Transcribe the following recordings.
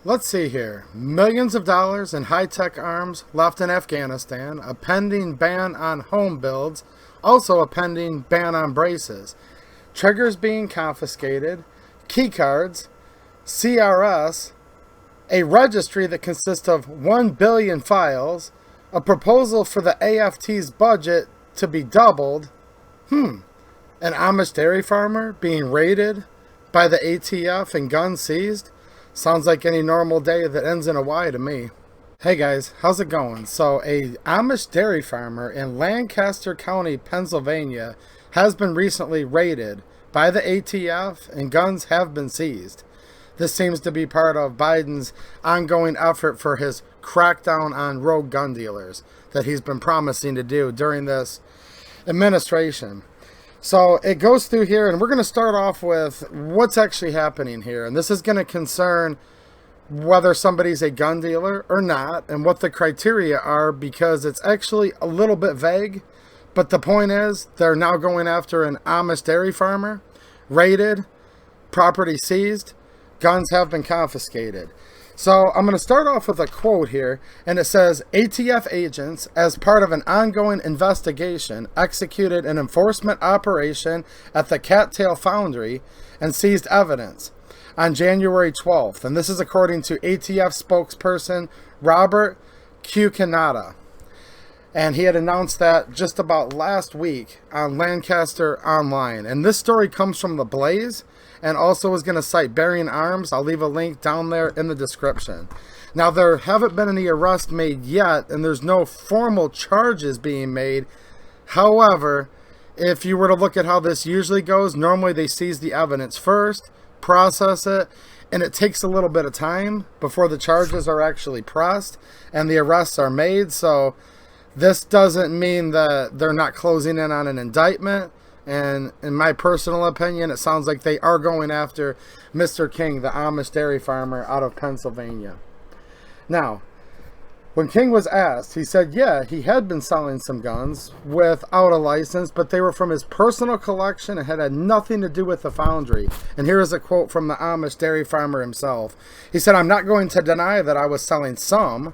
Let's see here. Millions of dollars in high-tech arms left in Afghanistan, a pending ban on home builds, also a pending ban on braces, triggers being confiscated, key cards, CRS, a registry that consists of 1 billion files, a proposal for the AFT's budget to be doubled, an Amish dairy farmer being raided by the ATF and guns seized. Sounds like any normal day that ends in a Y to me. Hey guys, how's it going? So a Amish dairy farmer in Lancaster County, Pennsylvania has been recently raided by the ATF and guns have been seized. This seems to be part of Biden's ongoing effort for his crackdown on rogue gun dealers that he's been promising to do during this administration. So it goes through here, and we're going to start off with what's actually happening here. And this is going to concern whether somebody's a gun dealer or not, and what the criteria are, because it's actually a little bit vague. But the point is, they're now going after an Amish dairy farmer, raided, property seized, guns have been confiscated. So I'm going to start off with a quote here, and it says, ATF agents, as part of an ongoing investigation, executed an enforcement operation at the Cattail Foundry and seized evidence on January 12th. And this is according to ATF spokesperson Robert Cucanata. And he had announced that just about last week on Lancaster Online. And this story comes from The Blaze, and also is going to cite Bearing Arms. I'll leave a link down there in the description. Now, there haven't been any arrests made yet, and there's no formal charges being made. However, if you were to look at how this usually goes, normally they seize the evidence first, process it, and it takes a little bit of time before the charges are actually pressed and the arrests are made. So this doesn't mean that they're not closing in on an indictment. And in my personal opinion, it sounds like they are going after Mr. King, the Amish dairy farmer out of Pennsylvania. Now, when King was asked, he said, yeah, he had been selling some guns without a license, but they were from his personal collection and had nothing to do with the foundry. And here is a quote from the Amish dairy farmer himself. He said, I'm not going to deny that I was selling some,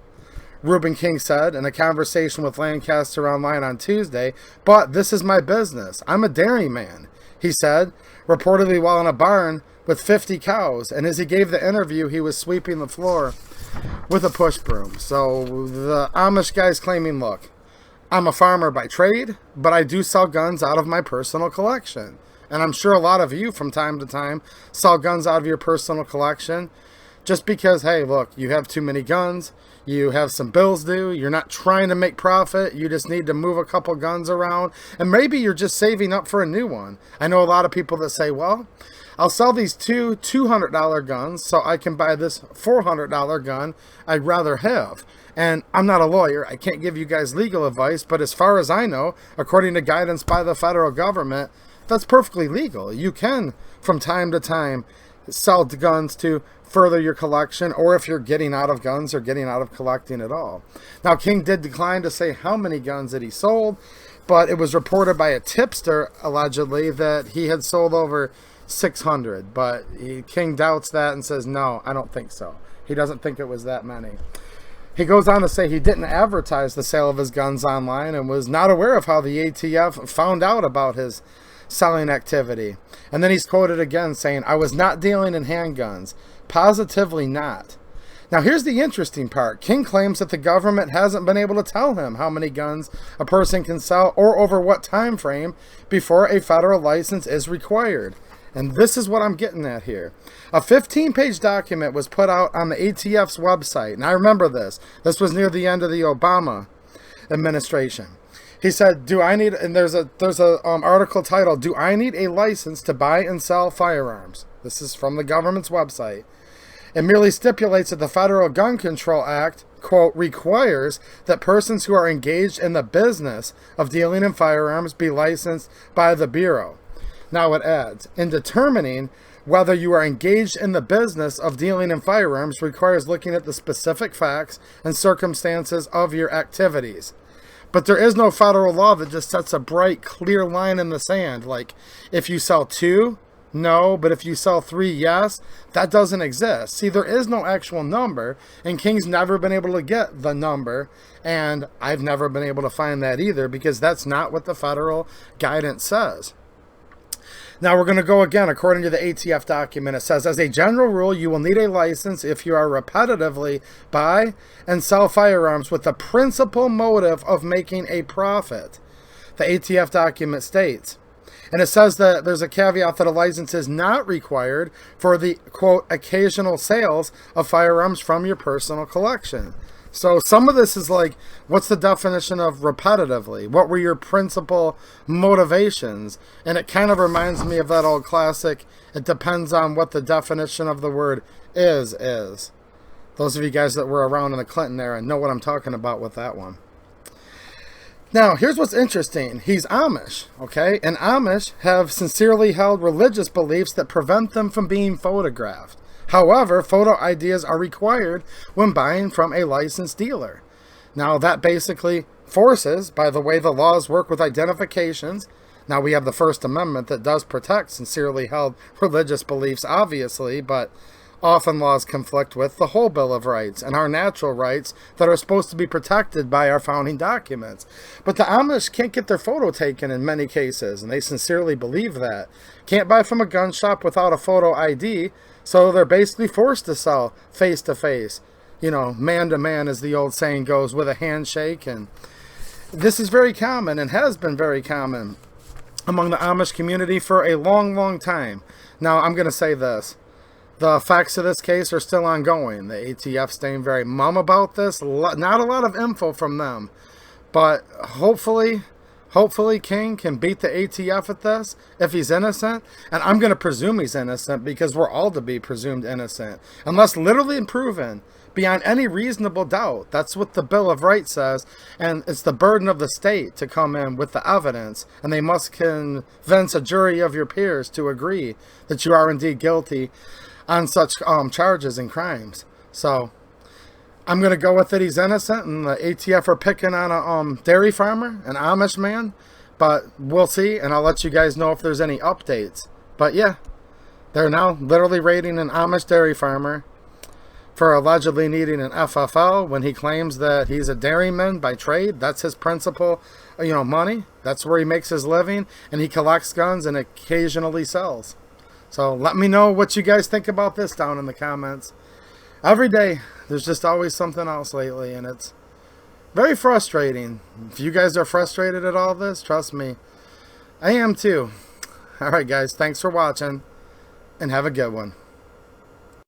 Reuben King said in a conversation with Lancaster Online on Tuesday, but this is my business. I'm a dairyman, he said, reportedly while in a barn with 50 cows. And as he gave the interview, he was sweeping the floor with a push broom. So the Amish guy's claiming, look, I'm a farmer by trade, but I do sell guns out of my personal collection. And I'm sure a lot of you from time to time sell guns out of your personal collection just because, hey, look, you have too many guns. You have some bills due. You're not trying to make profit. You just need to move a couple guns around. And maybe you're just saving up for a new one. I know a lot of people that say, well, I'll sell these two $200 guns so I can buy this $400 gun I'd rather have. And I'm not a lawyer. I can't give you guys legal advice. But as far as I know, according to guidance by the federal government, that's perfectly legal. You can, from time to time, sell guns to further your collection, or if you're getting out of guns or getting out of collecting at all. Now, King did decline to say how many guns that he sold, but it was reported by a tipster, allegedly, that he had sold over 600. But King doubts that and says, no, I don't think so. He doesn't think it was that many. He goes on to say he didn't advertise the sale of his guns online and was not aware of how the ATF found out about his selling activity. And then he's quoted again saying, I was not dealing in handguns. Positively not. Now here's the interesting part. King claims that the government hasn't been able to tell him how many guns a person can sell or over what time frame before a federal license is required. And this is what I'm getting at here. A 15-page document was put out on the ATF's website. And I remember this. This was near the end of the Obama administration. He said, do I need, and there's a article titled, do I need a license to buy and sell firearms? This is from the government's website. It merely stipulates that the Federal Gun Control Act, quote, requires that persons who are engaged in the business of dealing in firearms be licensed by the Bureau. Now it adds, in determining whether you are engaged in the business of dealing in firearms requires looking at the specific facts and circumstances of your activities. But there is no federal law that just sets a bright, clear line in the sand. Like, if you sell 2 No, but if you sell 3, yes. That doesn't exist. See, there is no actual number, and King's never been able to get the number, and I've never been able to find that either, because that's not what the federal guidance says. Now we're going to go again, according to the ATF document. It says, as a general rule, you will need a license if you are repetitively buy and sell firearms with the principal motive of making a profit. The ATF document states. And it says that there's a caveat that a license is not required for the, quote, occasional sales of firearms from your personal collection. So some of this is like, what's the definition of repetitively? What were your principal motivations? And it kind of reminds me of that old classic, it depends on what the definition of the word is. Those of you guys that were around in the Clinton era know what I'm talking about with that one. Now, here's what's interesting. He's Amish, okay? And Amish have sincerely held religious beliefs that prevent them from being photographed. However, photo IDs are required when buying from a licensed dealer. Now, that basically forces, by the way the laws work with identifications, now we have the First Amendment that does protect sincerely held religious beliefs, obviously, but often laws conflict with the whole Bill of Rights and our natural rights that are supposed to be protected by our founding documents. But the Amish can't get their photo taken in many cases, and they sincerely believe that. Can't buy from a gun shop without a photo ID, so they're basically forced to sell face-to-face. You know, man-to-man, as the old saying goes, with a handshake. And this is very common and has been very common among the Amish community for a long, long time. Now, I'm going to say this. The facts of this case are still ongoing. The ATF staying very mum about this. Not a lot of info from them. But hopefully King can beat the ATF at this if he's innocent. And I'm going to presume he's innocent because we're all to be presumed innocent. Unless literally proven beyond any reasonable doubt. That's what the Bill of Rights says. And it's the burden of the state to come in with the evidence. And they must convince a jury of your peers to agree that you are indeed guilty on such charges and crimes. So I'm going to go with it. He's innocent, and the ATF are picking on a dairy farmer, an Amish man. But we'll see, and I'll let you guys know if there's any updates. But yeah, they're now literally raiding an Amish dairy farmer for allegedly needing an FFL when he claims that he's a dairyman by trade. That's his principal, money. That's where he makes his living, and he collects guns and occasionally sells. So let me know what you guys think about this down in the comments. Every day, there's just always something else lately, and it's very frustrating. If you guys are frustrated at all this, trust me, I am too. All right, guys, thanks for watching, and have a good one.